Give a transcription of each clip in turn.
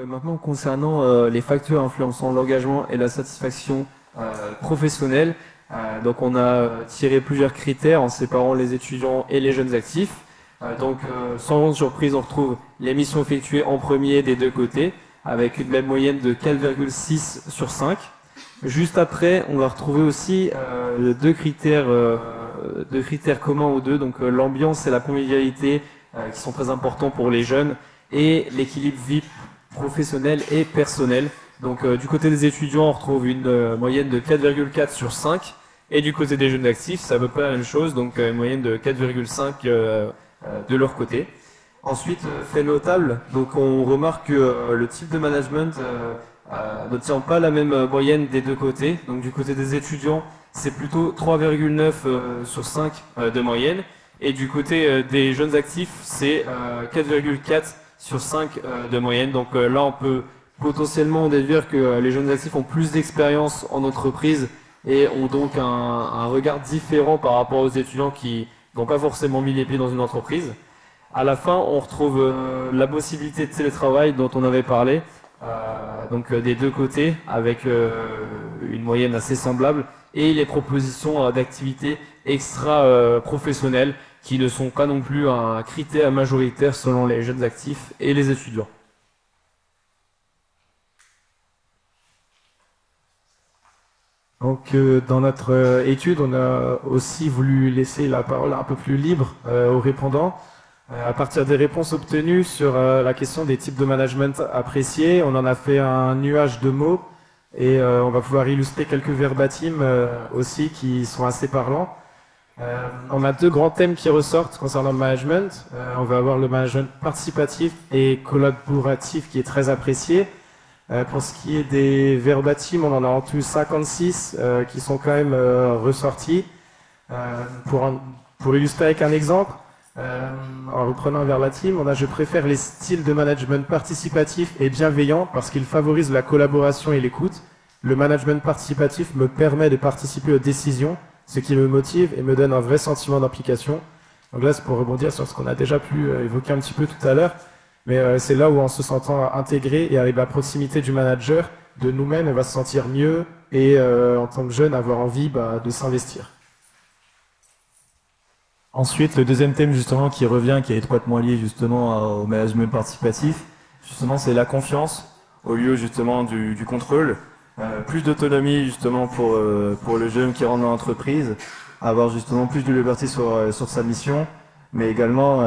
Maintenant, concernant les facteurs influençant l'engagement et la satisfaction professionnelle, donc on a tiré plusieurs critères en séparant les étudiants et les jeunes actifs. Sans grande surprise, on retrouve les missions effectuées en premier des deux côtés, avec une même moyenne de 4,6 sur 5. Juste après, on va retrouver aussi deux critères communs aux deux, donc l'ambiance et la convivialité qui sont très importants pour les jeunes, et l'équilibre vie professionnel et personnel. Donc du côté des étudiants, on retrouve une moyenne de 4,4 sur 5, et du côté des jeunes actifs, ça veut pas la même chose, donc une moyenne de 4,5 de leur côté. Ensuite, fait notable, donc on remarque que le type de management n'obtient pas la même moyenne des deux côtés. Donc du côté des étudiants, c'est plutôt 3,9 sur 5 de moyenne, et du côté des jeunes actifs, c'est 4,4 sur 5 de moyenne. Donc là, on peut potentiellement déduire que les jeunes actifs ont plus d'expérience en entreprise et ont donc un regard différent par rapport aux étudiants qui n'ont pas forcément mis les pieds dans une entreprise. À la fin, on retrouve la possibilité de télétravail dont on avait parlé, des deux côtés, avec une moyenne assez semblable, et les propositions d'activités extra-professionnelles qui ne sont pas non plus un critère majoritaire selon les jeunes actifs et les étudiants. Donc, dans notre étude, on a aussi voulu laisser la parole un peu plus libre aux répondants. À partir des réponses obtenues sur la question des types de management appréciés, on en a fait un nuage de mots et on va pouvoir illustrer quelques verbatims aussi qui sont assez parlants. On a deux grands thèmes qui ressortent concernant le management. On va avoir le management participatif et collaboratif qui est très apprécié. Pour ce qui est des verbatims, on en a en tout 56 qui sont quand même ressortis. Pour illustrer avec un exemple, en reprenant un verbatim, on a « Je préfère les styles de management participatif et bienveillant parce qu'ils favorisent la collaboration et l'écoute. Le management participatif me permet de participer aux décisions, ce qui me motive et me donne un vrai sentiment d'implication. » Donc là, c'est pour rebondir sur ce qu'on a déjà pu évoquer un petit peu tout à l'heure. Mais c'est là où, en se sentant intégré et avec la proximité du manager, de nous-mêmes, on va se sentir mieux et en tant que jeune, avoir envie de s'investir. Ensuite, le deuxième thème justement qui revient, qui est étroitement lié justement au management participatif, justement c'est la confiance au lieu justement du contrôle. Plus d'autonomie justement pour le jeune qui rentre dans l'entreprise, avoir justement plus de liberté sur sa mission, mais également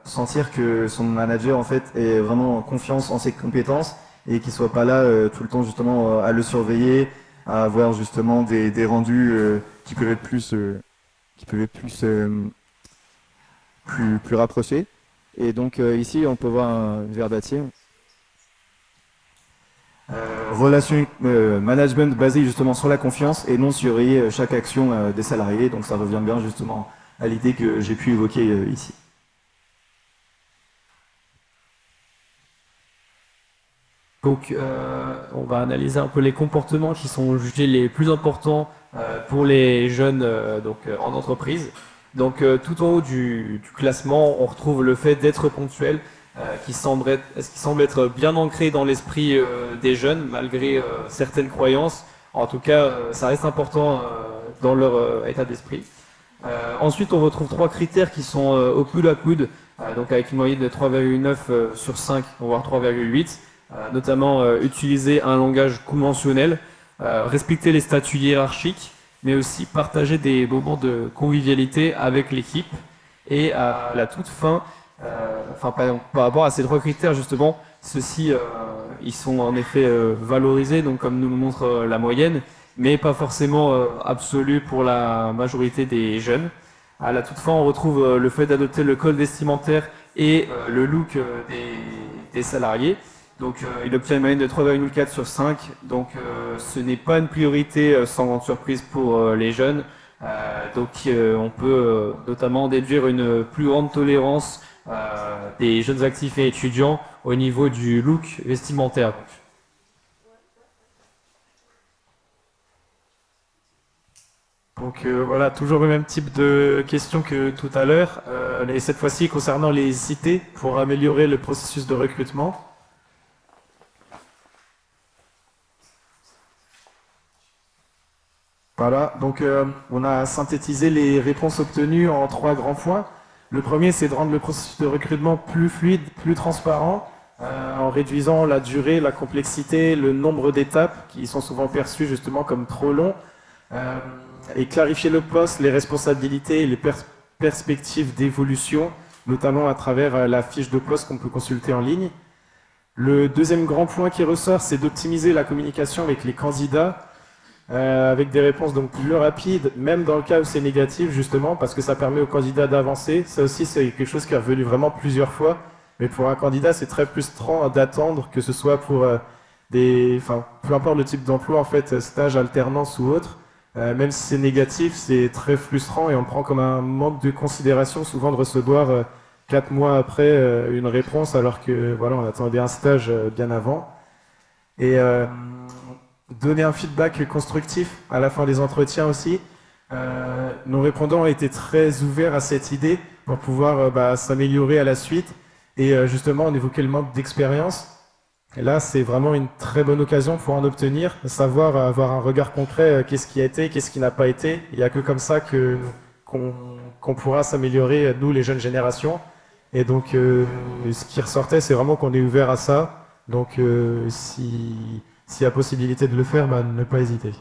sentir que son manager en fait ait vraiment confiance en ses compétences et qu'il soit pas là tout le temps justement à le surveiller, à avoir justement des rendus qui peuvent être plus rapprochés. Et donc ici on peut voir un verbatim. Management basé justement sur la confiance et non surveiller chaque action des salariés, donc ça revient bien justement à l'idée que j'ai pu évoquer ici. Donc on va analyser un peu les comportements qui sont jugés les plus importants pour les jeunes en entreprise. Donc tout en haut du classement, on retrouve le fait d'être ponctuel, qui semble être bien ancré dans l'esprit des jeunes, malgré certaines croyances. En tout cas, ça reste important dans leur état d'esprit. Ensuite, on retrouve trois critères qui sont au coude à coude, donc avec une moyenne de 3,9 sur 5, voire 3,8, notamment utiliser un langage conventionnel, respecter les statuts hiérarchiques, mais aussi partager des moments de convivialité avec l'équipe. Et à la toute fin, par rapport à ces trois critères justement, ceux-ci ils sont en effet valorisés, donc comme nous le montre la moyenne, mais pas forcément absolu pour la majorité des jeunes. À la toute fin, on retrouve le fait d'adopter le code vestimentaire et le look des salariés. Donc il obtient une moyenne de 3,4 sur 5, donc ce n'est pas une priorité sans grande surprise pour les jeunes. On peut notamment déduire une plus grande tolérance des jeunes actifs et étudiants au niveau du look vestimentaire. Donc voilà, toujours le même type de questions que tout à l'heure, et cette fois-ci concernant les IT pour améliorer le processus de recrutement. Voilà, donc on a synthétisé les réponses obtenues en 3 grands points. Le premier, c'est de rendre le processus de recrutement plus fluide, plus transparent, en réduisant la durée, la complexité, le nombre d'étapes qui sont souvent perçues justement comme trop longs, et clarifier le poste, les responsabilités et les perspectives d'évolution, notamment à travers la fiche de poste qu'on peut consulter en ligne. Le deuxième grand point qui ressort, c'est d'optimiser la communication avec les candidats, avec des réponses donc plus rapides, même dans le cas où c'est négatif, justement, parce que ça permet aux candidats d'avancer. Ça aussi, c'est quelque chose qui est revenu vraiment plusieurs fois. Mais pour un candidat, c'est très frustrant d'attendre, que ce soit pour peu importe le type d'emploi, en fait, stage, alternance ou autre. Même si c'est négatif, c'est très frustrant et on prend comme un manque de considération souvent de recevoir 4 mois après une réponse, alors que voilà, on attendait un stage bien avant. Et donner un feedback constructif à la fin des entretiens aussi. Nos répondants ont été très ouverts à cette idée pour pouvoir s'améliorer à la suite. Et justement, on évoquait le manque d'expérience. Et là, c'est vraiment une très bonne occasion pour en obtenir, savoir avoir un regard concret, qu'est-ce qui a été, qu'est-ce qui n'a pas été. Il n'y a que comme ça qu'on pourra s'améliorer, nous, les jeunes générations. Et donc, ce qui ressortait, c'est vraiment qu'on est ouvert à ça. Donc, s'il y a possibilité de le faire, ne pas hésiter.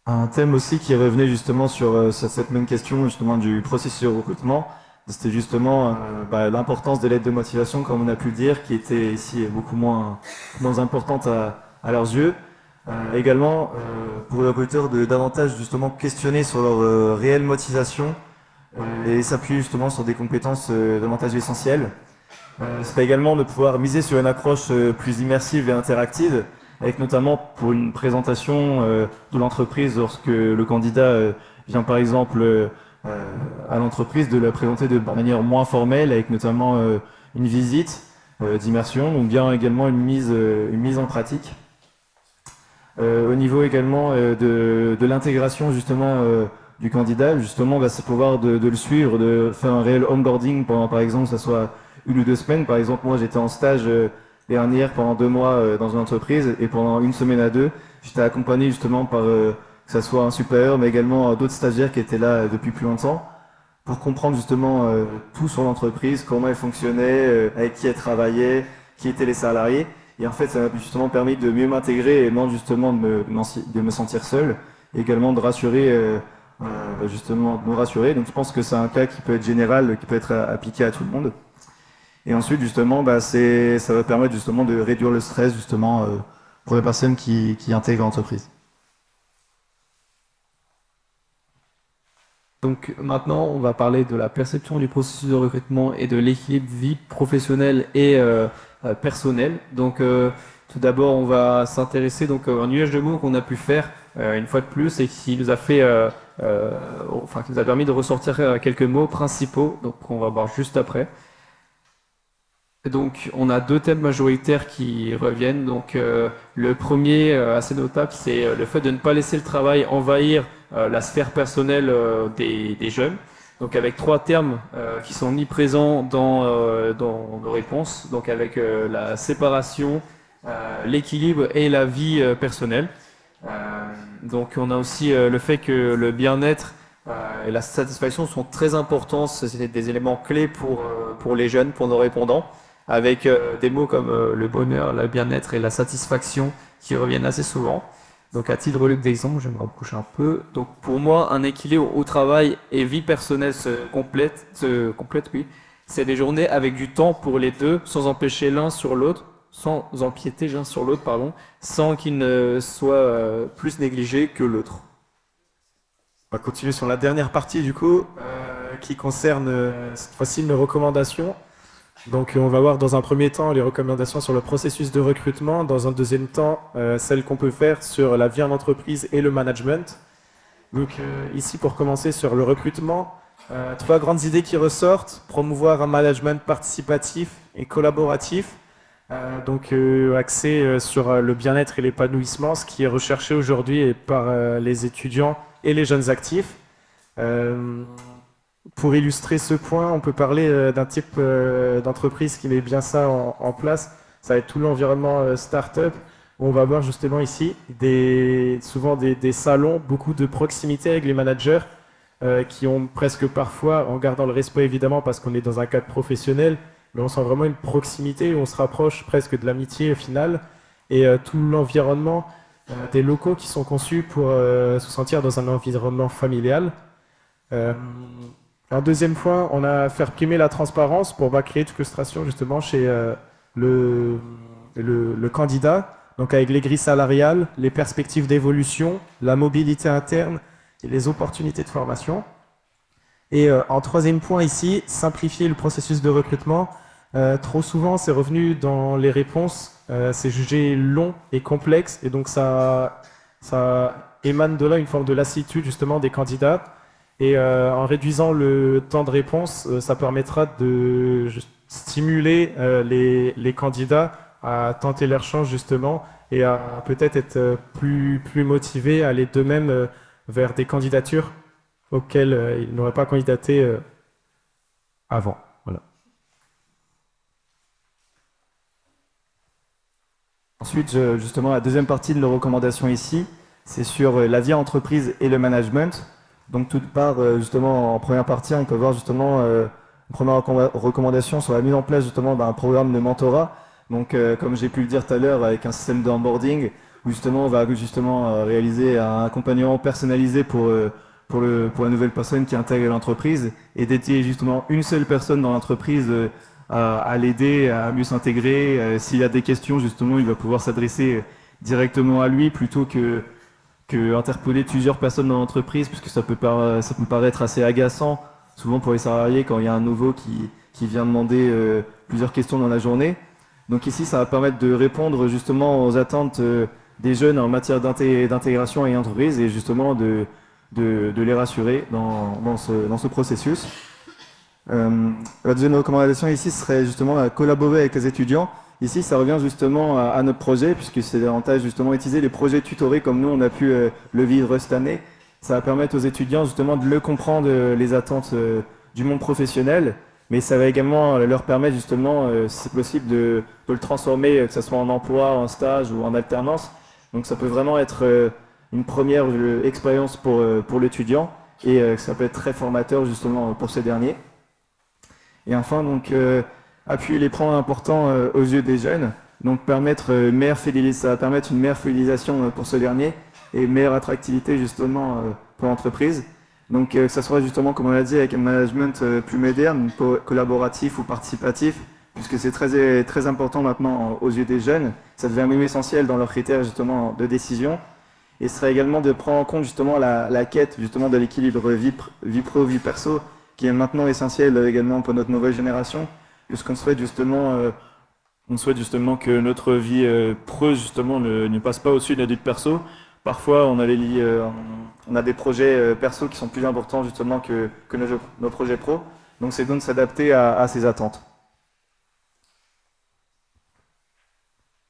Un thème aussi qui revenait justement sur cette même question justement du processus de recrutement, c'était justement l'importance des lettres de motivation, comme on a pu le dire, qui était ici beaucoup moins importante à leurs yeux. Également, pour les recruteurs, de davantage justement questionner sur leur réelle motivation et s'appuyer justement sur des compétences davantage essentielles. C'est également de pouvoir miser sur une approche plus immersive et interactive, avec notamment pour une présentation de l'entreprise, lorsque le candidat vient par exemple à l'entreprise, de la présenter de manière moins formelle, avec notamment une visite d'immersion, ou bien également une mise en pratique. Au niveau également de l'intégration justement du candidat, justement, c'est pouvoir de le suivre, de faire un réel onboarding pendant, par exemple, ça soit 1 ou 2 semaines. Par exemple, moi j'étais en stage dernière pendant 2 mois dans une entreprise, et pendant 1 semaine à 2, j'étais accompagné justement par que ce soit un supérieur, mais également d'autres stagiaires qui étaient là depuis plus longtemps, pour comprendre justement tout sur l'entreprise, comment elle fonctionnait, avec qui elle travaillait, qui étaient les salariés. Et en fait, ça m'a justement permis de mieux m'intégrer et non justement de me sentir seul, et également de rassurer, justement de me rassurer. Donc je pense que c'est un cas qui peut être général, qui peut être appliqué à tout le monde. Et ensuite, justement, ça va permettre justement de réduire le stress justement pour les personnes qui intègrent l'entreprise. Donc maintenant, on va parler de la perception du processus de recrutement et de l'équilibre vie professionnelle et personnelle. Donc tout d'abord, on va s'intéresser donc à un nuage de mots qu'on a pu faire une fois de plus, et qui nous a fait, qui nous a permis de ressortir quelques mots principaux, donc qu'on va voir juste après. Donc, on a 2 thèmes majoritaires qui reviennent. Donc, le premier, assez notable, c'est le fait de ne pas laisser le travail envahir la sphère personnelle des jeunes. Donc, avec 3 termes qui sont mis présents dans nos réponses. Donc, avec la séparation, l'équilibre et la vie personnelle. Donc, on a aussi le fait que le bien-être et la satisfaction sont très importants. C'est des éléments clés pour les jeunes, pour nos répondants, avec des mots comme le bonheur, le bien-être et la satisfaction qui reviennent assez souvent. Donc à titre d'exemple, je vais me rapprocher un peu. Donc pour moi, un équilibre au travail et vie personnelle se complète, oui. C'est des journées avec du temps pour les deux, sans empêcher l'un sur l'autre, sans empiéter l'un sur l'autre, pardon, sans qu'il ne soit plus négligé que l'autre. On va continuer sur la dernière partie du coup, qui concerne cette fois-ci nos recommandations. Donc on va voir dans un premier temps les recommandations sur le processus de recrutement, dans un deuxième temps celles qu'on peut faire sur la vie en entreprise et le management. Donc ici, pour commencer sur le recrutement, 3 grandes idées qui ressortent: promouvoir un management participatif et collaboratif, Axé sur le bien-être et l'épanouissement, ce qui est recherché aujourd'hui par les étudiants et les jeunes actifs. Pour illustrer ce point, on peut parler d'un type d'entreprise qui met bien ça en place. Ça va être tout l'environnement start-up, où on va voir justement ici souvent des salons, beaucoup de proximité avec les managers, qui ont presque parfois, en gardant le respect évidemment parce qu'on est dans un cadre professionnel, mais on sent vraiment une proximité où on se rapproche presque de l'amitié au final. Et tout l'environnement des locaux qui sont conçus pour se sentir dans un environnement familial. Un deuxième point, on a fait primer la transparence pour pas créer de frustration justement chez le candidat. Donc avec les grilles salariales, les perspectives d'évolution, la mobilité interne et les opportunités de formation. Et en troisième point ici, simplifier le processus de recrutement. Trop souvent, c'est revenu dans les réponses, c'est jugé long et complexe, et donc ça émane de là une forme de lassitude justement des candidats. Et en réduisant le temps de réponse, ça permettra de stimuler les candidats à tenter leur chance justement et à peut-être être plus motivés à aller d'eux-mêmes vers des candidatures auxquelles ils n'auraient pas candidaté avant. Voilà. Ensuite, justement, la deuxième partie de nos recommandations ici, c'est sur la vie en entreprise et le management. Donc, toute part, justement, en première partie, on peut voir justement une première recommandation sur la mise en place justement d'un programme de mentorat. Donc, comme j'ai pu le dire tout à l'heure, avec un système d'onboarding, où justement, on va justement réaliser un accompagnement personnalisé pour la nouvelle personne qui intègre l'entreprise et dédier justement une seule personne dans l'entreprise à l'aider à mieux s'intégrer. S'il a des questions, justement, il va pouvoir s'adresser directement à lui plutôt que interpeller plusieurs personnes dans l'entreprise, puisque ça peut paraître assez agaçant, souvent pour les salariés, quand il y a un nouveau qui vient demander plusieurs questions dans la journée. Donc ici, ça va permettre de répondre justement aux attentes des jeunes en matière d'intégration et entreprise, et justement de les rassurer dans ce processus. La deuxième recommandation ici serait justement à collaborer avec les étudiants. Ici, ça revient justement à notre projet, puisque c'est davantage justement utiliser les projets tutorés comme nous, on a pu le vivre cette année. Ça va permettre aux étudiants justement de mieux comprendre les attentes du monde professionnel, mais ça va également leur permettre justement, si c'est possible, de le transformer, que ce soit en emploi, en stage ou en alternance. Donc ça peut vraiment être une première expérience pour l'étudiant, et ça peut être très formateur justement pour ces derniers. Et enfin, donc, appuyer les points importants aux yeux des jeunes, donc ça va permettre une meilleure fidélisation pour ce dernier et une meilleure attractivité justement pour l'entreprise. Donc que ça soit justement, comme on l'a dit, avec un management plus moderne, collaboratif ou participatif, puisque c'est très important maintenant aux yeux des jeunes. Ça devient même essentiel dans leurs critères justement de décision. Et ce serait également de prendre en compte justement la quête justement de l'équilibre vie pro, vie perso, qui est maintenant essentiel également pour notre nouvelle génération, puisqu'on souhaite justement, que notre vie pro justement ne passe pas au-dessus de notre vie perso. Parfois, on a des projets perso qui sont plus importants justement que nos projets pro. Donc c'est donc de s'adapter à ces attentes.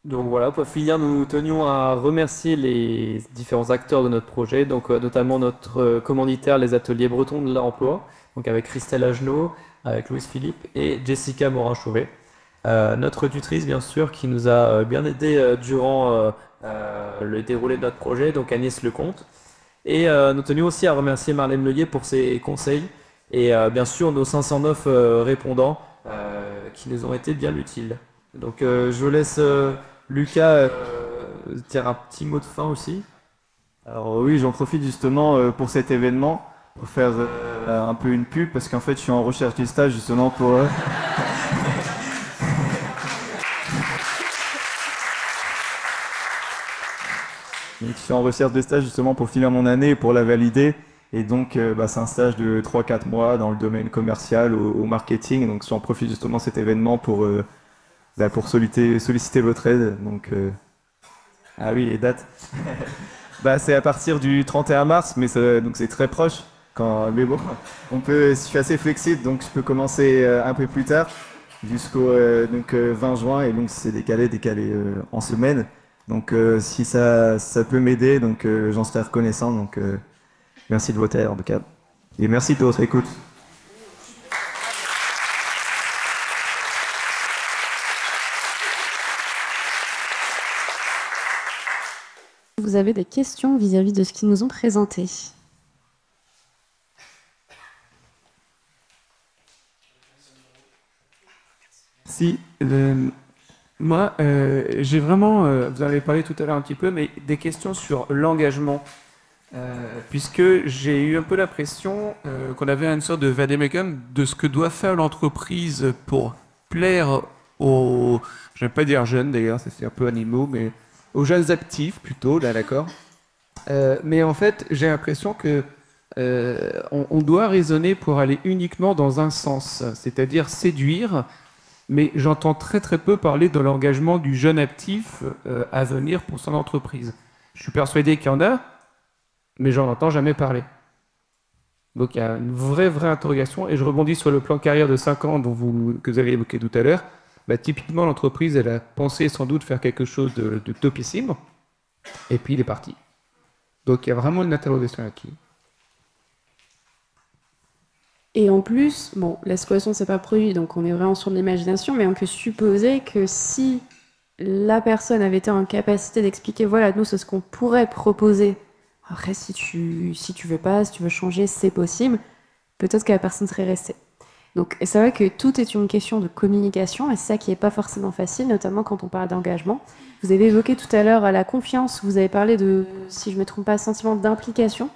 Donc voilà, pour finir, nous tenions à remercier les différents acteurs de notre projet, donc notamment notre commanditaire, les ateliers bretons de l'emploi, donc avec Christelle Agenot, avec Louise Philippe et Jessica Morin-Chauvet. Notre tutrice, bien sûr, qui nous a bien aidé durant le déroulé de notre projet, donc Agnès Lecomte. Et nous tenions aussi à remercier Marlène Leguet pour ses conseils et bien sûr nos 509 répondants qui nous ont été bien utiles. Donc je laisse Lucas dire un petit mot de fin aussi. Alors oui, j'en profite justement pour cet événement, pour faire un peu une pub, parce qu'en fait je suis en recherche du stage justement pour... Donc, je suis en recherche de stage justement pour finir mon année et pour la valider. Et donc c'est un stage de 3-4 mois dans le domaine commercial au marketing. Donc j'en profite justement de cet événement pour solliciter votre aide. Donc, ah oui, les dates. C'est à partir du 31 mars, mais donc c'est très proche. Mais bon, je suis assez flexible, donc je peux commencer un peu plus tard. jusqu'au 20 juin, et donc c'est décalé en semaine. Donc si ça peut m'aider, donc j'en serais reconnaissant. Donc merci de voter en tout cas. Et merci de votre écoute. Vous avez des questions vis-à-vis de ce qu'ils nous ont présenté? Si, moi, j'ai vraiment, vous en avez parlé tout à l'heure un petit peu, mais des questions sur l'engagement. Puisque j'ai eu un peu l'impression qu'on avait une sorte de vademecum de ce que doit faire l'entreprise pour plaire aux, je ne vais pas dire jeunes d'ailleurs, ça c'est un peu animaux, mais aux jeunes actifs plutôt, là d'accord. Mais en fait, j'ai l'impression que on doit raisonner pour aller uniquement dans un sens, c'est-à-dire séduire. Mais j'entends très très peu parler de l'engagement du jeune actif à venir pour son entreprise. Je suis persuadé qu'il y en a, mais j'en entends jamais parler. Donc il y a une vraie interrogation, et je rebondis sur le plan carrière de 5 ans que vous avez évoqué tout à l'heure. Bah, typiquement, l'entreprise, elle a pensé sans doute faire quelque chose de topissime, et puis il est parti. Donc il y a vraiment une interrogation là-dessus. Et en plus, bon, la situation ne s'est pas produite, donc on est vraiment sur de l'imagination, mais on peut supposer que si la personne avait été en capacité d'expliquer, voilà, nous, c'est ce qu'on pourrait proposer. Après, si tu veux pas, si tu veux changer, c'est possible. Peut-être que la personne serait restée. Donc, c'est vrai que tout est une question de communication, et c'est ça qui n'est pas forcément facile, notamment quand on parle d'engagement. Vous avez évoqué tout à l'heure la confiance, vous avez parlé de, si je ne me trompe pas, sentiment d'implication.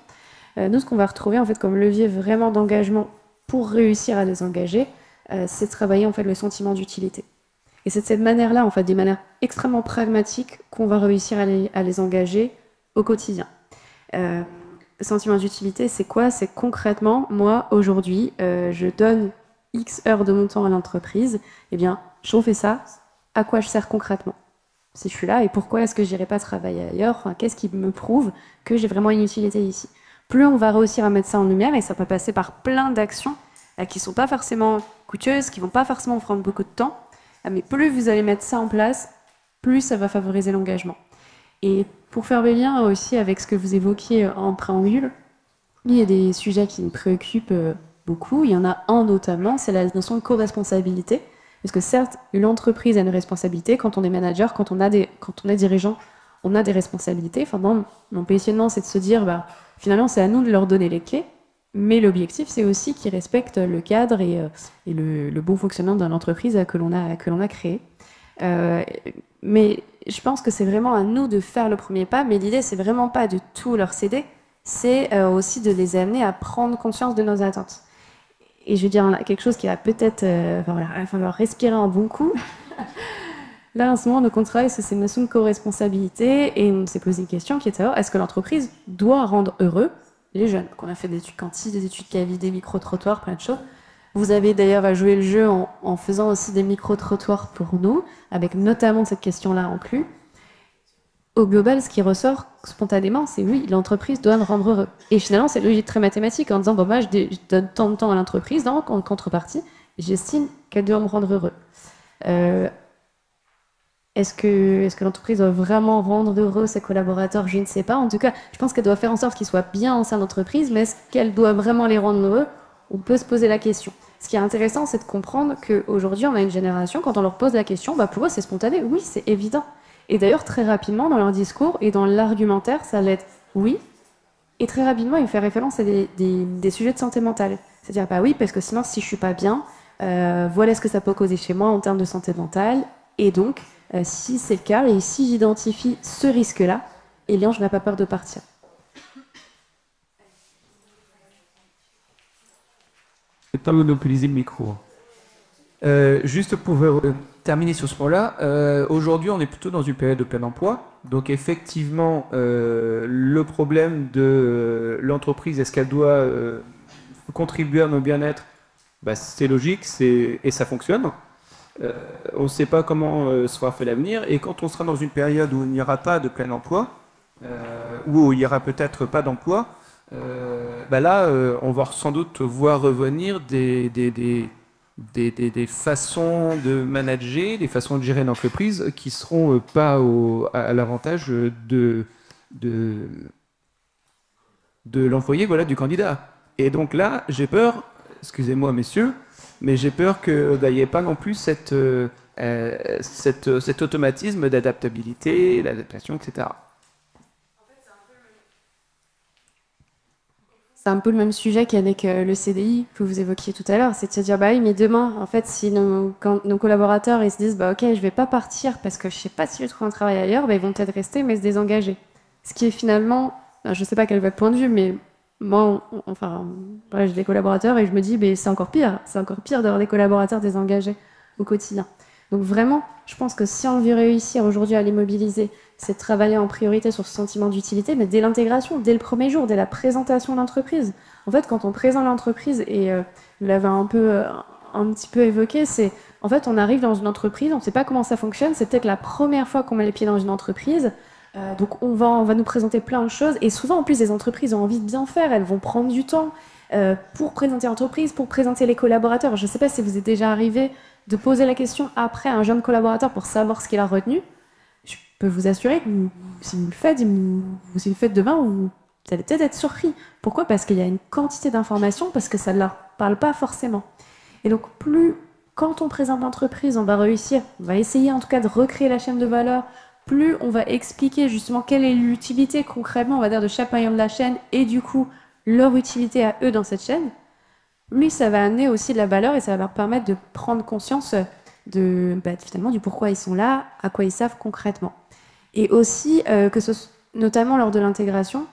Nous, ce qu'on va retrouver en fait comme levier vraiment d'engagement pour réussir à les engager, c'est de travailler en fait le sentiment d'utilité. Et c'est de cette manière-là, en fait, des manières extrêmement pragmatiques, qu'on va réussir à les engager au quotidien. Le sentiment d'utilité, c'est quoi? C'est concrètement, moi, aujourd'hui, je donne X heures de mon temps à l'entreprise, eh bien, j'en fais ça, à quoi je sers concrètement? Si je suis là, et pourquoi est-ce que j'irai pas travailler ailleurs? Enfin, qu'est-ce qui me prouve que j'ai vraiment une utilité ici? Plus on va réussir à mettre ça en lumière, et ça peut passer par plein d'actions qui ne sont pas forcément coûteuses, qui ne vont pas forcément prendre beaucoup de temps, mais plus vous allez mettre ça en place, plus ça va favoriser l'engagement. Et pour faire le lien aussi avec ce que vous évoquiez en préambule, il y a des sujets qui me préoccupent beaucoup. Il y en a un notamment, c'est la notion de co-responsabilité. Parce que certes, l'entreprise a une responsabilité. Quand on est manager, quand on est dirigeant, on a des responsabilités. Enfin, mon positionnement, c'est de se dire, bah, finalement, c'est à nous de leur donner les clés. Mais l'objectif, c'est aussi qu'ils respectent le cadre et le bon fonctionnement de l'entreprise que l'on a créé. Mais je pense que c'est vraiment à nous de faire le premier pas. Mais l'idée, c'est vraiment pas de tout leur céder. C'est aussi de les amener à prendre conscience de nos attentes. Et je veux dire, quelque chose qui va peut-être il va falloir respirer un bon coup. Là, en ce moment, notre travail, c'est une notion de co-responsabilité, et on s'est posé une question qui est de savoir, est-ce que l'entreprise doit rendre heureux les jeunes? Donc, on a fait des études quanti, des études CAVI, des micro-trottoirs, plein de choses. Vous avez d'ailleurs joué le jeu en faisant aussi des micro-trottoirs pour nous, avec notamment cette question-là en plus. Au global, ce qui ressort spontanément, c'est oui, l'entreprise doit le rendre heureux. Et finalement, c'est logique très mathématique en disant, bon, moi, je donne tant de temps à l'entreprise, donc en contrepartie, j'estime qu'elle doit me rendre heureux. Est-ce que l'entreprise doit vraiment rendre heureux ses collaborateurs? Je ne sais pas. En tout cas, je pense qu'elle doit faire en sorte qu'ils soient bien au sein de l'entreprise, mais est-ce qu'elle doit vraiment les rendre heureux? On peut se poser la question. Ce qui est intéressant, c'est de comprendre qu'aujourd'hui, on a une génération, quand on leur pose la question, bah pour eux, c'est spontané. Oui, c'est évident. Et d'ailleurs, très rapidement, dans leur discours et dans l'argumentaire, ça va être oui. Et très rapidement, il fait référence à des sujets de santé mentale. C'est-à-dire, bah oui, parce que sinon, si je suis pas bien, voilà ce que ça peut causer chez moi en termes de santé mentale. Et donc, si c'est le cas, et si j'identifie ce risque-là, eh bien, je n'ai pas peur de partir. Le temps de monopoliser le micro. Juste pour terminer sur ce point-là, aujourd'hui on est plutôt dans une période de plein emploi. Donc effectivement, le problème de l'entreprise, est-ce qu'elle doit contribuer à nos bien-être? Bah, c'est logique et ça fonctionne. On ne sait pas comment sera fait l'avenir. Et quand on sera dans une période où il n'y aura pas de plein emploi, où il n'y aura peut-être pas d'emploi, bah là on va sans doute voir revenir des des façons de manager, des façons de gérer une entreprise qui seront pas à l'avantage de l'employé, voilà, du candidat. Et donc là, j'ai peur, excusez-moi messieurs, mais j'ai peur qu'il n'y ait pas non plus cet automatisme d'adaptabilité, d'adaptation, etc. C'est un peu le même sujet qu'avec le CDI que vous évoquiez tout à l'heure, c'est de se dire, bah oui, mais demain, en fait, si nos collaborateurs ils se disent, bah ok, je vais pas partir parce que je sais pas si je vais trouver un travail ailleurs, bah, ils vont peut-être rester mais se désengager. Ce qui est finalement, je sais pas quel est votre point de vue, mais moi, enfin, voilà, j'ai des collaborateurs et je me dis, mais c'est encore pire d'avoir des collaborateurs désengagés au quotidien. Donc vraiment, je pense que si on veut réussir aujourd'hui à les mobiliser, c'est de travailler en priorité sur ce sentiment d'utilité, mais dès l'intégration, dès le premier jour, dès la présentation de l'entreprise. En fait, quand on présente l'entreprise, et vous l'avez un petit peu évoqué, c'est en fait on arrive dans une entreprise, on ne sait pas comment ça fonctionne, c'est peut-être la première fois qu'on met les pieds dans une entreprise, donc on va nous présenter plein de choses, et souvent en plus les entreprises ont envie de bien faire, elles vont prendre du temps pour présenter l'entreprise, pour présenter les collaborateurs. Je ne sais pas si vous êtes déjà arrivé de poser la question après à un jeune collaborateur pour savoir ce qu'il a retenu. Je peux vous assurer que si vous le faites demain, vous allez peut-être être surpris. Pourquoi? Parce qu'il y a une quantité d'informations, parce que ça ne leur parle pas forcément. Et donc, quand on présente l'entreprise, on va essayer en tout cas de recréer la chaîne de valeur, plus on va expliquer justement quelle est l'utilité concrètement, on va dire, de chaque maillon de la chaîne, et du coup, leur utilité à eux dans cette chaîne, lui, ça va amener aussi de la valeur et ça va leur permettre de prendre conscience finalement du pourquoi ils sont là, à quoi ils servent concrètement. Et aussi, notamment lors de l'intégration,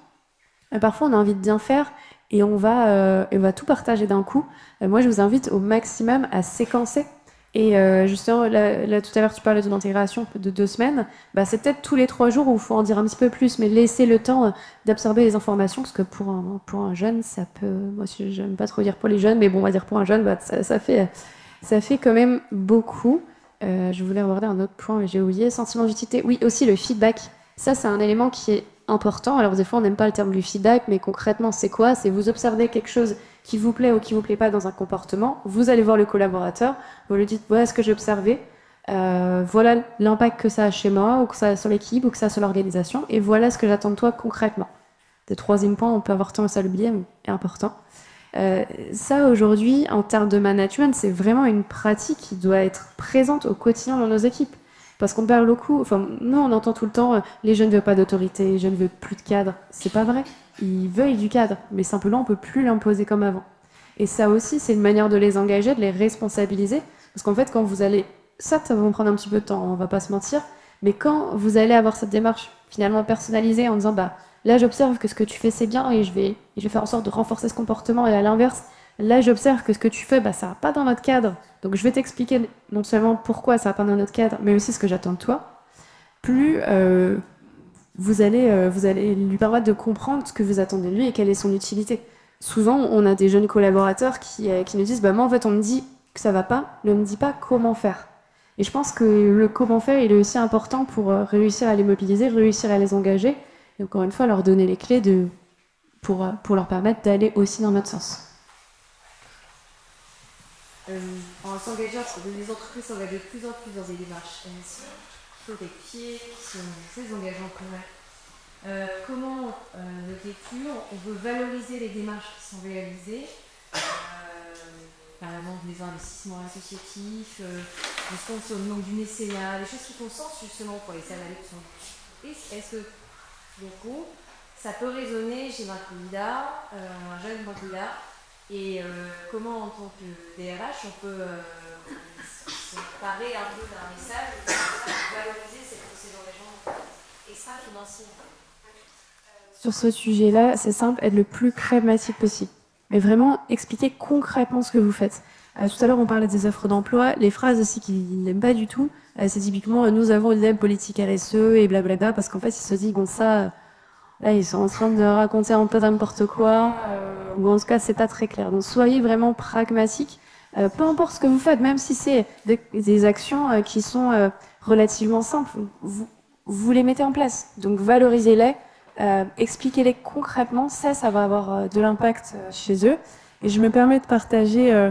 parfois on a envie de bien faire et on va tout partager d'un coup. Moi, je vous invite au maximum à séquencer. Et justement, là, tout à l'heure, tu parlais d'une intégration de 2 semaines. C'est peut-être tous les 3 jours où il faut en dire un petit peu plus, mais laisser le temps d'absorber les informations, parce que pour un jeune, ça peut... Moi, je n'aime pas trop dire pour les jeunes, mais bon, on va dire pour un jeune, ça fait quand même beaucoup. Je voulais aborder un autre point, mais j'ai oublié. Sentiment d'utilité. Oui, aussi le feedback. Ça, c'est un élément qui est important. Alors, des fois, on n'aime pas le terme du feedback, mais concrètement, c'est quoi? C'est vous observez quelque chose qui vous plaît ou qui vous plaît pas dans un comportement, vous allez voir le collaborateur, vous lui dites voilà ce que j'ai observé, voilà l'impact que ça a chez moi, ou que ça a sur l'équipe, ou que ça a sur l'organisation, et voilà ce que j'attends de toi concrètement. Le troisième point, on peut avoir tendance à l'oublier, mais est important. Ça aujourd'hui, en termes de management, c'est vraiment une pratique qui doit être présente au quotidien dans nos équipes. Parce qu'on parle beaucoup, enfin, nous on entend tout le temps les jeunes ne veulent pas d'autorité, les jeunes ne veulent plus de cadre. C'est pas vrai. Ils veulent du cadre, mais simplement on peut plus l'imposer comme avant. Et ça aussi, c'est une manière de les engager, de les responsabiliser. Parce qu'en fait, quand vous allez, ça va vous prendre un petit peu de temps, on va pas se mentir, mais quand vous allez avoir cette démarche finalement personnalisée en disant là j'observe que ce que tu fais c'est bien et je vais faire en sorte de renforcer ce comportement, et à l'inverse, là j'observe que ce que tu fais ça va pas dans notre cadre, donc je vais t'expliquer non seulement pourquoi ça va pas dans notre cadre, mais aussi ce que j'attends de toi, plus vous allez lui permettre de comprendre ce que vous attendez de lui et quelle est son utilité. Souvent, on a des jeunes collaborateurs qui nous disent moi en fait on me dit que ça va pas, mais on me dit pas comment faire. Et je pense que le comment faire il est aussi important pour réussir à les mobiliser, réussir à les engager, et encore une fois leur donner les clés pour leur permettre d'aller aussi dans notre sens. En s'engageant, les entreprises s'engagent de plus en plus dans des démarches sur des pieds qui sont très engageants pour elles. Comment notre lecture, on veut valoriser les démarches qui sont réalisées, par exemple des investissements associatifs, le sens au nom du mécénat, des choses qui font sens justement pour les salariés qui sont entreprises. Est-ce que, du coup, ça peut résonner chez un candidat, un jeune candidat, et comment en tant que DRH on peut s'emparer un peu d'un message pour valoriser ces engagements extra-financiers? Sur ce sujet-là, c'est simple, être le plus pragmatique possible. Mais vraiment, expliquer concrètement ce que vous faites. Tout à l'heure, on parlait des offres d'emploi. Les phrases aussi qu'ils n'aiment pas du tout, c'est typiquement « nous avons une politique RSE » et blablabla, parce qu'en fait, ils se disent bon, ça, là, ils sont en train de raconter un peu n'importe quoi, ou en tout cas, c'est pas très clair. Donc, soyez vraiment pragmatique. Peu importe ce que vous faites, même si c'est des actions qui sont relativement simples, vous les mettez en place. Donc, valorisez-les. Expliquez-les concrètement, ça va avoir de l'impact chez eux. Et je me permets de partager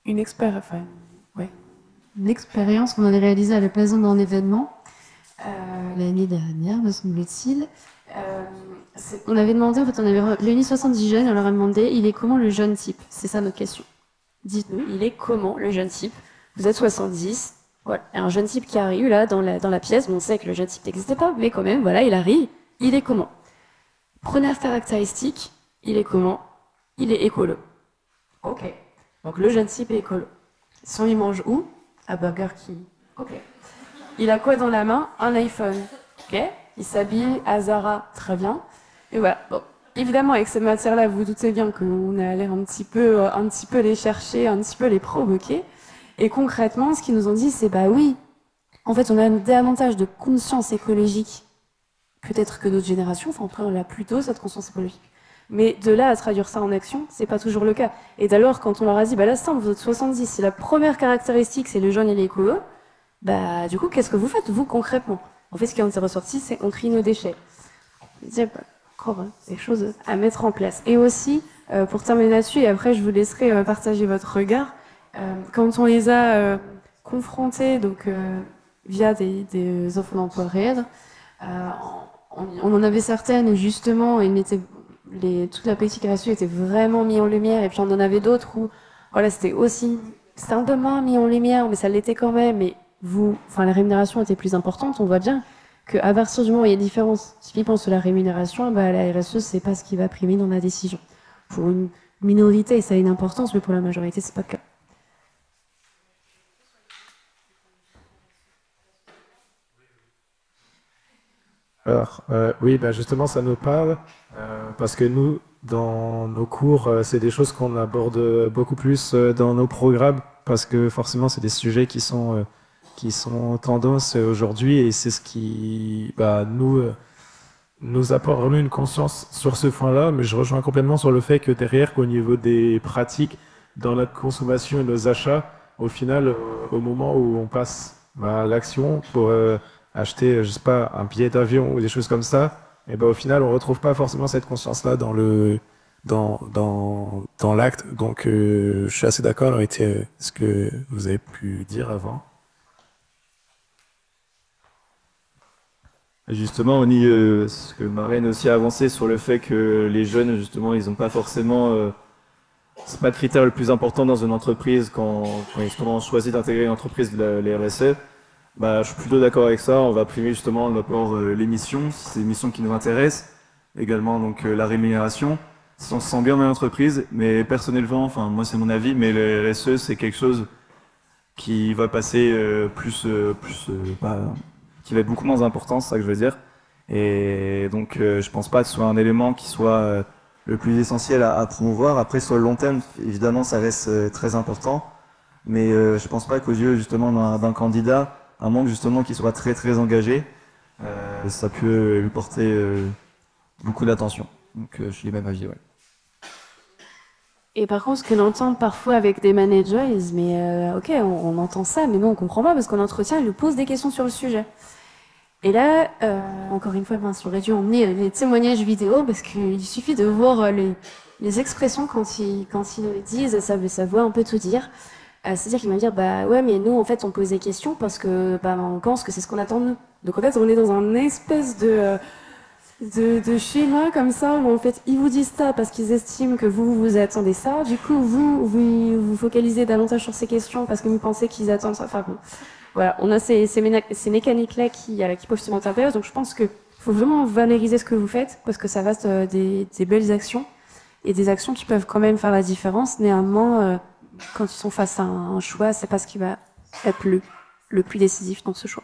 une expérience, enfin, ouais, une expérience qu'on avait réalisée à la Plaison d'un événement l'année dernière, me semble-t-il. On avait demandé, en fait, on avait réuni 70 jeunes, on leur a demandé, il est comment le jeune type? C'est ça notre question. Dites-nous, il est comment le jeune type? Vous êtes 70, voilà, un jeune type qui arrive là dans la pièce, bon, on sait que le jeune type n'existait pas, mais quand même, voilà, il arrive, il est comment? Première caractéristique, il est comment? Il est écolo. Ok. Donc le jeune type est écolo. Son il mange où? À Burger King. Ok. Il a quoi dans la main? Un iPhone. Ok. Il s'habille à Zara. Très bien. Et voilà. Bon. Évidemment, avec cette matière-là, vous vous doutez bien qu'on a l'air un petit peu les chercher, un petit peu les provoquer. Et concrètement, ce qu'ils nous ont dit, c'est bah oui. En fait, on a davantage de conscience écologique, peut-être que d'autres générations. Enfin, après, on a plutôt cette conscience écologique. Mais de là à traduire ça en action, c'est pas toujours le cas. Et d'ailleurs, quand on leur a dit, bah là, ça, vous êtes 70, si la première caractéristique, c'est le jeune et l'écolo, bah, du coup, qu'est-ce que vous faites, vous, concrètement? En fait, ce qui en est ressorti, c'est on trie nos déchets. Je disais, bah, encore, des choses à mettre en place. Et aussi, pour terminer là-dessus, et après, je vous laisserai partager votre regard, quand on les a confrontés, donc, via des offres d'emploi réelles, on en avait certaines où, justement, toute la politique RSE était vraiment mise en lumière, et puis on en avait d'autres où, voilà, c'était un peu moins mis en lumière, mais ça l'était quand même, et la rémunération était plus importante. On voit bien qu'à partir du moment où il y a une différence, typiquement sur la rémunération, bah, la RSE, c'est pas ce qui va primer dans la décision. Pour une minorité, ça a une importance, mais pour la majorité, c'est pas le cas. Alors, oui, bah justement, ça nous parle, parce que nous, dans nos cours, c'est des choses qu'on aborde beaucoup plus dans nos programmes, parce que forcément, c'est des sujets qui sont tendance aujourd'hui, et c'est ce qui, bah, nous apporte vraiment une conscience sur ce point-là. Mais je rejoins complètement sur le fait que derrière, qu'au niveau des pratiques dans notre consommation et nos achats, au final, au moment où on passe à l'action pour acheter, je sais pas, un billet d'avion ou des choses comme ça, et ben au final, on retrouve pas forcément cette conscience-là dans l'acte. Donc, je suis assez d'accord avec ce que vous avez pu dire avant. Justement, on y, ce que Marlène aussi a avancé sur le fait que les jeunes, justement, ils n'ont pas forcément... c'est pas le critère le plus important dans une entreprise quand justement on choisit d'intégrer une entreprise de les RSE. Bah, je suis plutôt d'accord avec ça. On va primer justement d'abord les missions, si c'est des missions qui nous intéressent. Également donc la rémunération, si on se sent bien dans l'entreprise. Mais personnellement, enfin moi c'est mon avis, mais le RSE c'est quelque chose qui va passer qui va être beaucoup moins important, c'est ça que je veux dire. Et donc je pense pas que ce soit un élément qui soit le plus essentiel à promouvoir. Après sur le long terme, évidemment ça reste très important. Mais je pense pas qu'aux yeux justement d'un candidat, à moins justement qu'il soit très très engagé, ça peut lui porter beaucoup d'attention. Donc je suis du même avis, ouais. Et par contre, ce que l'on entend parfois avec des managers, ils disent, mais ok, on entend ça, mais nous on comprend pas parce qu'en entretien, ils nous posent des questions sur le sujet. Et là, encore une fois, j'aurais dû emmener les témoignages vidéo parce qu'il suffit de voir les expressions quand ils le disent, ça veut un peu tout dire. C'est-à-dire qu'ils vont dire, bah ouais, mais nous, en fait, on pose des questions parce que bah, on pense que c'est ce qu'on attend de nous. Donc en fait, on est dans un espèce de schéma comme ça où en fait, ils vous disent ça parce qu'ils estiment que vous attendez ça. Du coup, vous focalisez davantage sur ces questions parce que vous pensez qu'ils attendent ça. Enfin bon, voilà, on a ces mécaniques-là qui peuvent se monter à l'intérieur. Donc je pense qu'il faut vraiment valoriser ce que vous faites parce que ça reste des belles actions et des actions qui peuvent quand même faire la différence. Néanmoins, quand ils sont face à un choix, c'est pas ce qui va être le plus décisif dans ce choix.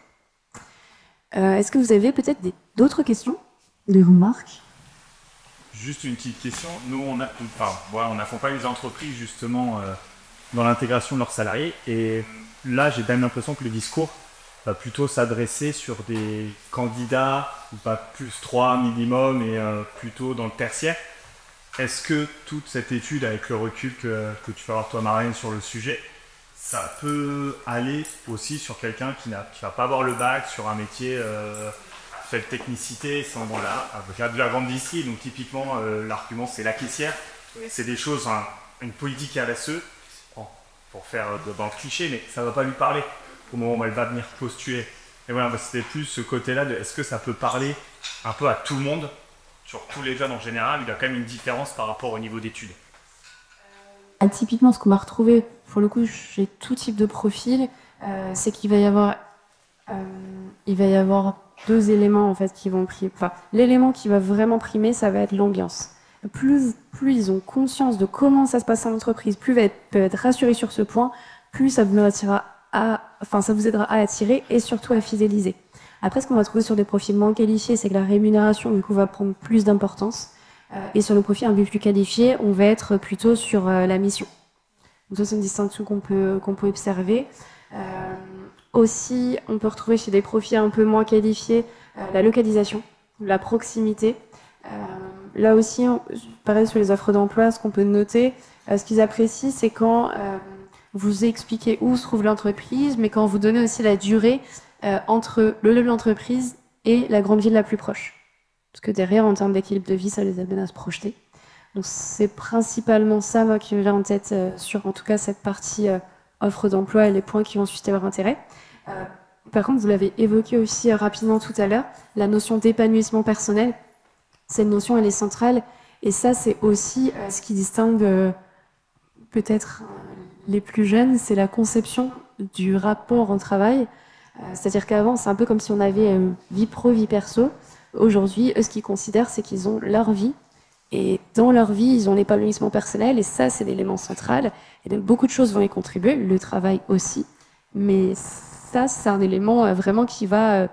Est-ce que vous avez peut-être d'autres questions, des remarques? Juste une petite question. Nous, on accompagne les entreprises justement dans l'intégration de leurs salariés. Et là, j'ai quand même l'impression que le discours va plutôt s'adresser sur des candidats, ou pas plus 3 minimum, et plutôt dans le tertiaire. Est-ce que toute cette étude, avec le recul que tu vas avoir toi, Marlène, sur le sujet, ça peut aller aussi sur quelqu'un qui va pas avoir le bac, sur un métier fait de technicité, sans de la grande distrie, donc typiquement l'argument c'est la caissière, c'est des choses, une politique RSE, pour faire dans le cliché, mais ça ne va pas lui parler au moment où elle va venir postuler. Et voilà, c'était plus ce côté-là de est-ce que ça peut parler un peu à tout le monde, sur tous les jeunes en général, il y a quand même une différence par rapport au niveau d'études. Typiquement, ce qu'on va retrouver, pour le coup, chez tout type de profil, c'est qu'il va y avoir, deux éléments en fait qui vont primer. Enfin, l'élément qui va vraiment primer, ça va être l'ambiance. Plus ils ont conscience de comment ça se passe en entreprise, plus ils peuvent être rassurés sur ce point, plus ça vous aidera à attirer et surtout à fidéliser. Après, ce qu'on va trouver sur des profils moins qualifiés, c'est que la rémunération du coup va prendre plus d'importance. Et sur le profil un peu plus qualifié, on va être plutôt sur la mission. Donc ça, c'est une distinction qu'on peut observer. Aussi, on peut retrouver chez des profils un peu moins qualifiés la localisation, la proximité. Là aussi, pareil sur les offres d'emploi, ce qu'on peut noter, ce qu'ils apprécient, c'est quand vous expliquez où se trouve l'entreprise, mais quand vous donnez aussi la durée entre le lieu de l'entreprise et la grande ville la plus proche. Parce que derrière, en termes d'équilibre de vie, ça les amène à se projeter. Donc c'est principalement ça, moi, qui me vient en tête sur, en tout cas, cette partie offre d'emploi et les points qui vont ensuite avoir intérêt. Par contre, vous l'avez évoqué aussi rapidement tout à l'heure, la notion d'épanouissement personnel. Cette notion, elle est centrale. Et ça, c'est aussi ce qui distingue peut-être les plus jeunes, c'est la conception du rapport au travail. C'est-à-dire qu'avant, c'est un peu comme si on avait vie pro, vie perso. Aujourd'hui, eux, ce qu'ils considèrent, c'est qu'ils ont leur vie. Et dans leur vie, ils ont l'épanouissement personnel. Et ça, c'est l'élément central. Et donc, beaucoup de choses vont y contribuer. Le travail aussi. Mais ça, c'est un élément vraiment qui va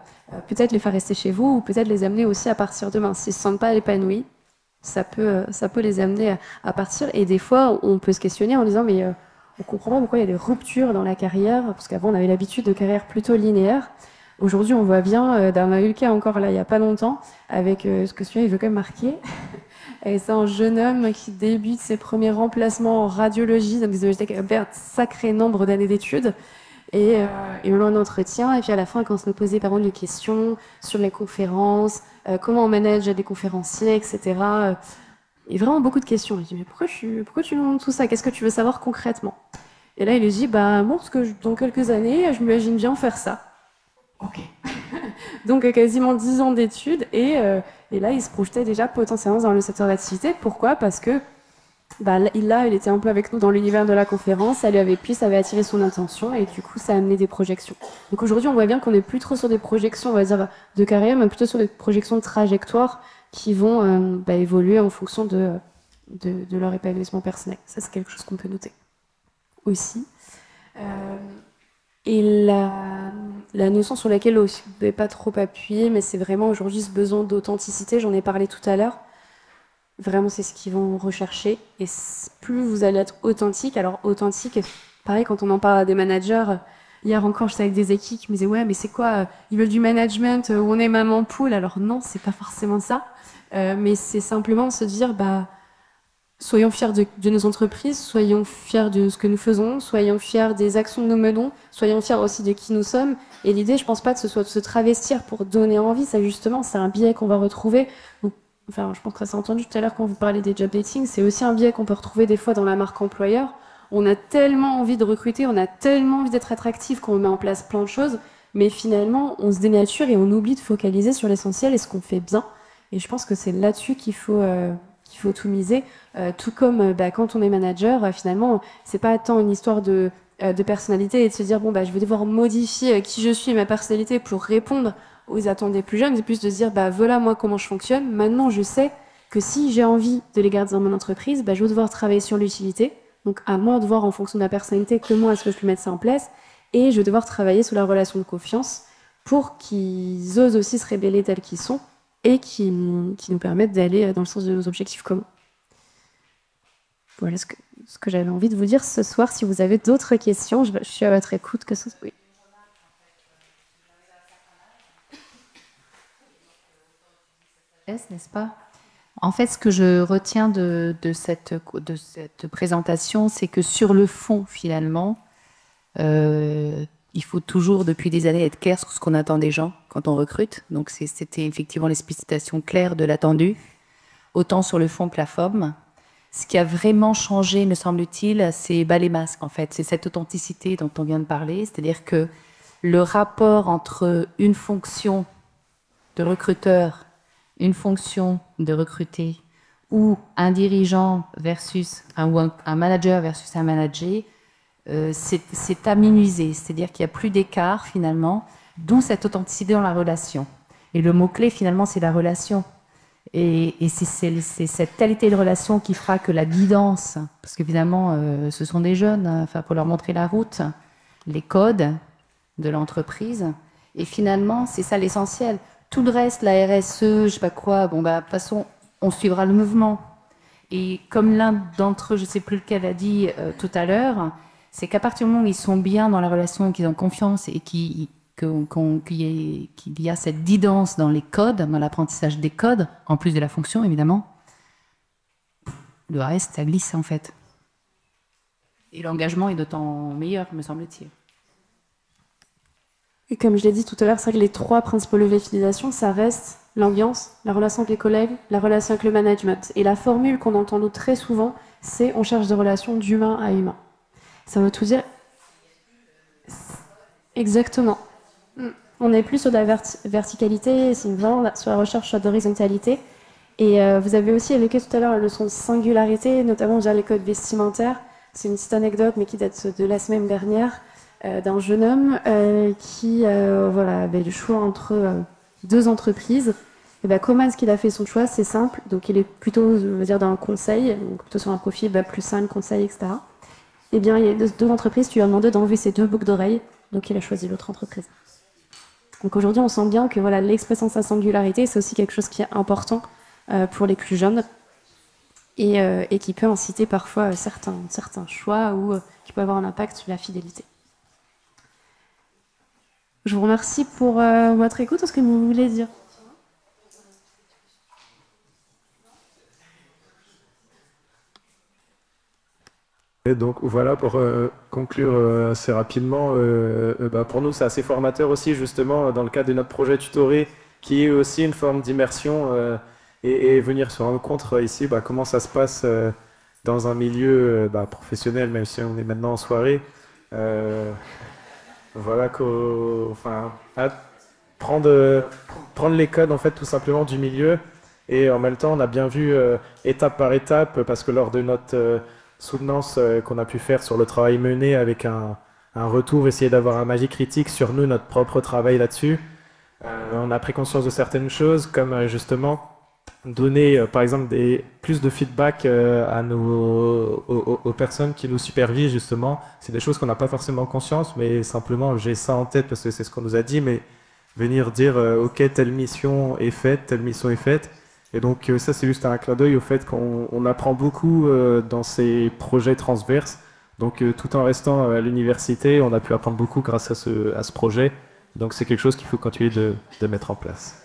peut-être les faire rester chez vous ou peut-être les amener aussi à partir demain. S'ils ne se sentent pas épanouis, ça peut les amener à partir. Et des fois, on peut se questionner en disant, mais on comprend pas pourquoi il y a des ruptures dans la carrière. Parce qu'avant, on avait l'habitude de carrière plutôt linéaire. Aujourd'hui, on voit bien, on a eu le cas encore là, il n'y a pas longtemps, avec ce que celui-là, il veut quand même marquer. Et c'est un jeune homme qui débute ses premiers remplacements en radiologie, donc un sacré nombre d'années d'études. Et on a un entretien, et puis à la fin, quand on se posait par exemple des questions sur les conférences, comment on manage des conférenciers, etc. Et vraiment beaucoup de questions. Je dis, mais pourquoi tu nous montres tout ça? Qu'est-ce que tu veux savoir concrètement? Et là, il lui dit, bah, moi, parce que dans quelques années, je m'imagine bien faire ça. Ok. Donc quasiment 10 ans d'études et là il se projetait déjà potentiellement dans le secteur d'activité. Pourquoi? Parce que il était un peu avec nous dans l'univers de la conférence, ça lui avait plu, ça avait attiré son attention et du coup ça a amené des projections. Donc aujourd'hui on voit bien qu'on n'est plus trop sur des projections, on va dire, de carrière, mais plutôt sur des projections de trajectoire qui vont évoluer en fonction de leur épanouissement personnel. Ça c'est quelque chose qu'on peut noter aussi. Et la notion sur laquelle aussi, je ne vais pas trop appuyer, mais c'est vraiment aujourd'hui ce besoin d'authenticité, j'en ai parlé tout à l'heure. Vraiment, c'est ce qu'ils vont rechercher. Et plus vous allez être authentique, alors authentique, pareil, quand on en parle à des managers, hier encore, j'étais avec des équipes qui me disaient, ouais, mais c'est quoi, ils veulent du management où on est maman poule? Alors non, c'est pas forcément ça. Mais c'est simplement se dire, soyons fiers de nos entreprises, soyons fiers de ce que nous faisons, soyons fiers des actions que nous menons, soyons fiers aussi de qui nous sommes. Et l'idée, je pense pas que ce soit de se travestir pour donner envie, ça justement, c'est un biais qu'on va retrouver. Enfin, je pense que ça s'est entendu tout à l'heure quand vous parlez des job dating, c'est aussi un biais qu'on peut retrouver des fois dans la marque employeur. On a tellement envie de recruter, on a tellement envie d'être attractif qu'on met en place plein de choses, mais finalement, on se dénature et on oublie de focaliser sur l'essentiel et ce qu'on fait bien. Et je pense que c'est là-dessus qu'il faut tout miser, tout comme quand on est manager, finalement, c'est pas tant une histoire de personnalité et de se dire bon je vais devoir modifier qui je suis et ma personnalité pour répondre aux attentes des plus jeunes, c'est plus de se dire voilà moi comment je fonctionne, maintenant je sais que si j'ai envie de les garder dans mon entreprise, je vais devoir travailler sur l'utilité, donc à moi de voir en fonction de ma personnalité comment est-ce que je peux mettre ça en place, et je vais devoir travailler sur la relation de confiance pour qu'ils osent aussi se révéler tels qu'ils sont et qui nous permettent d'aller dans le sens de nos objectifs communs. Voilà ce que j'avais envie de vous dire ce soir. Si vous avez d'autres questions, je suis à votre écoute. Oui. N'est-ce pas? En fait, ce que je retiens de cette présentation, c'est que sur le fond, finalement, il faut toujours, depuis des années, être clair sur ce qu'on attend des gens quand on recrute. Donc, c'était effectivement l'explicitation claire de l'attendu, autant sur le fond que la forme. Ce qui a vraiment changé, me semble-t-il, c'est les masques, en fait. C'est cette authenticité dont on vient de parler. C'est-à-dire que le rapport entre une fonction de recruteur, une fonction de recruté, ou un dirigeant versus un manager versus un manager, c'est amenuisé. C'est-à-dire qu'il n'y a plus d'écart, finalement, d'où cette authenticité dans la relation. Et le mot-clé, finalement, c'est la relation. Et c'est cette qualité de relation qui fera que la guidance, parce qu'évidemment, ce sont des jeunes, enfin, pour leur montrer la route, les codes de l'entreprise. Et finalement, c'est ça l'essentiel. Tout le reste, la RSE, je sais pas quoi, bon, bah, de toute façon, on suivra le mouvement. Et comme l'un d'entre eux, je sais plus lequel a dit tout à l'heure, c'est qu'à partir du moment où ils sont bien dans la relation, qu'ils ont confiance et qu'il y a cette guidance dans les codes, dans l'apprentissage des codes, en plus de la fonction évidemment, le reste, ça glisse en fait. Et l'engagement est d'autant meilleur, me semble-t-il. Et comme je l'ai dit tout à l'heure, c'est vrai que les 3 principaux leviers de fidélisation, ça reste l'ambiance, la relation avec les collègues, la relation avec le management. Et la formule qu'on entend nous très souvent, c'est on cherche des relations d'humain à humain. Ça veut tout dire. Exactement. On n'est plus sur de la verticalité, c'est vraiment sur la recherche d'horizontalité. Et vous avez aussi évoqué tout à l'heure la leçon de singularité, notamment les codes vestimentaires. C'est une petite anecdote, mais qui date de la semaine dernière, d'un jeune homme qui avait le choix entre 2 entreprises. Et ben, comment est-ce qu'il a fait son choix? C'est simple. Donc, il est plutôt, je veux dire, dans un conseil, donc plutôt sur un profil plus 5 conseil, etc. Eh bien, il y a 2 entreprises, tu lui as demandé d'enlever ses 2 boucles d'oreilles, donc il a choisi l'autre entreprise. Donc aujourd'hui, on sent bien que voilà, l'expression de sa singularité, c'est aussi quelque chose qui est important pour les plus jeunes et qui peut inciter parfois certains choix ou qui peut avoir un impact sur la fidélité. Je vous remercie pour votre écoute. Est-ce que vous voulez dire? Et donc voilà, pour conclure assez rapidement, pour nous c'est assez formateur aussi justement dans le cadre de notre projet Tutoré, qui est aussi une forme d'immersion et venir se rendre compte ici comment ça se passe dans un milieu professionnel, même si on est maintenant en soirée. Voilà, prendre les codes en fait tout simplement du milieu, et en même temps on a bien vu étape par étape, parce que lors de notre soutenance qu'on a pu faire sur le travail mené avec un retour, essayer d'avoir un avis critique sur nous, notre propre travail là-dessus. On a pris conscience de certaines choses, comme justement donner par exemple plus de feedback aux personnes qui nous supervisent justement. C'est des choses qu'on n'a pas forcément conscience, mais simplement j'ai ça en tête parce que c'est ce qu'on nous a dit, mais venir dire ok, telle mission est faite, telle mission est faite. Et donc ça c'est juste un clin d'œil au fait qu'on apprend beaucoup dans ces projets transverses. Donc tout en restant à l'université, on a pu apprendre beaucoup grâce à ce projet. Donc c'est quelque chose qu'il faut continuer de mettre en place.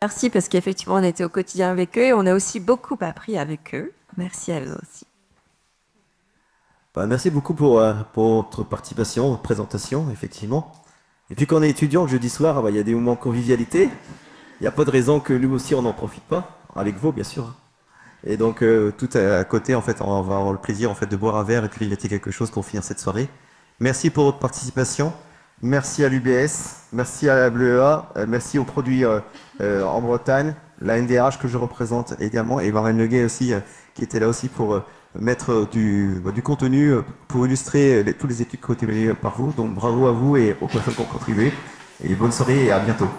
Merci, parce qu'effectivement, on était au quotidien avec eux et on a aussi beaucoup appris avec eux. Merci à eux aussi. Merci beaucoup pour votre participation, votre présentation, effectivement. Et puis quand on est étudiant, le jeudi soir, il y a des moments de convivialité. Il n'y a pas de raison que nous aussi, on n'en profite pas. Avec vous, bien sûr. Et donc, tout à côté, en fait, on va avoir le plaisir en fait, de boire un verre et puis grignoter quelque chose pour finir cette soirée. Merci pour votre participation. Merci à l'UBS, merci à la BLEA, merci aux produits en Bretagne, la NDRH que je représente également, et Marlène Leguet aussi, qui était là aussi pour mettre du contenu, pour illustrer toutes les études qui ont été menées par vous. Donc bravo à vous et aux personnes qui ont contribué. Et bonne soirée et à bientôt.